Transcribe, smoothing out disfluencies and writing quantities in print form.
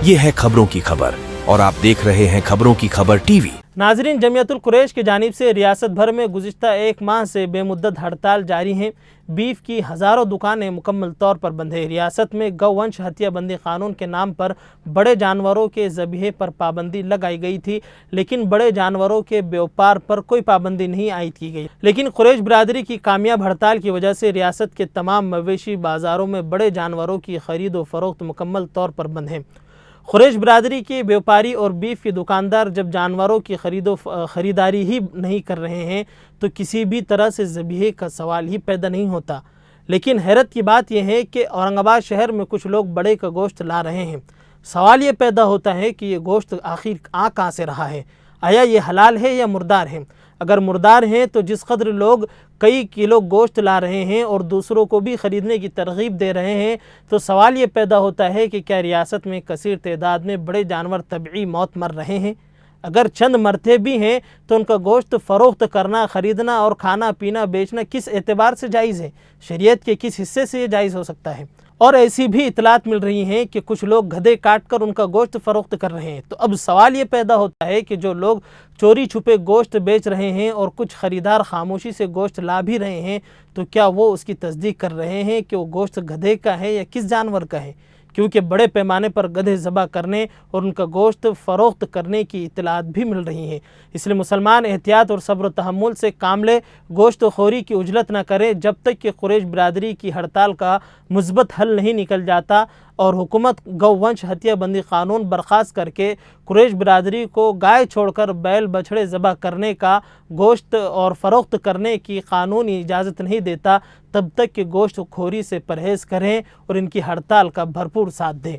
ये है खबरों की खबर और आप देख रहे हैं खबरों की खबर टीवी। नाजरीन, जमीयतुल कुरैश की जानिब से रियासत भर में गुज़िश्ता एक माह से बेमुद्दत हड़ताल जारी है। बीफ की हज़ारों दुकानें मुकम्मल तौर पर बंद है। रियासत में गौवंश हत्या बंदी कानून के नाम पर बड़े जानवरों के ज़बीहे पर पाबंदी लगाई गई थी, लेकिन बड़े जानवरों के व्यापार पर कोई पाबंदी नहीं आयद की गई। लेकिन कुरैश बिरादरी की कामयाब हड़ताल की वजह से रियासत के तमाम मवेशी बाज़ारों में बड़े जानवरों की खरीद व फरोख्त मुकम्मल तौर पर बंद है। कुरैश बिरादरी के व्यापारी और बीफ के दुकानदार जब जानवरों की ख़रीदारी ही नहीं कर रहे हैं तो किसी भी तरह से ज़बीहे का सवाल ही पैदा नहीं होता। लेकिन हैरत की बात यह है कि औरंगाबाद शहर में कुछ लोग बड़े का गोश्त ला रहे हैं। सवाल ये पैदा होता है कि ये गोश्त आखिर आ कहाँ से रहा है? आया ये हलाल है या मुर्दार है? अगर मुर्दार हैं तो जिस कदर लोग कई किलो गोश्त ला रहे हैं और दूसरों को भी ख़रीदने की तरगीब दे रहे हैं, तो सवाल ये पैदा होता है कि क्या रियासत में कसीर तादाद में बड़े जानवर तबई मौत मर रहे हैं? अगर चंद मरते भी हैं तो उनका गोश्त फ़रोख्त करना, ख़रीदना और खाना पीना बेचना किस एतबार से जायज़ है? शरीयत के किस हिस्से से ये जायज़ हो सकता है? और ऐसी भी इतलात मिल रही हैं कि कुछ लोग गधे काट कर उनका गोश्त फ़रोख्त कर रहे हैं। तो अब सवाल ये पैदा होता है कि जो लोग चोरी छुपे गोश्त बेच रहे हैं और कुछ ख़रीदार खामोशी से गोश्त ला भी रहे हैं, तो क्या वो उसकी तस्दीक कर रहे हैं कि वो गोश्त गधे का है या किस जानवर का है? क्योंकि बड़े पैमाने पर गधे ज़बह करने और उनका गोश्त फ़रोख्त करने की इतलात भी मिल रही हैं। इसलिए मुसलमान एहतियात और सब्र तहम्मुल से काम ले, गोश्त खोरी की उजलत न करें जब तक कि कुरैश बिरादरी की हड़ताल का मुस्बत हल नहीं निकल जाता और हुकूमत गौवंश हत्या बंदी कानून बर्खास्त करके कुरैश बिरादरी को गाय छोड़कर बैल बछड़े ज़बह करने का, गोश्त और फ़रोख्त करने की कानूनी इजाज़त नहीं देता, तब तक कि गोश्त खोरी से परहेज़ करें और इनकी हड़ताल का भरपूर साथ दें।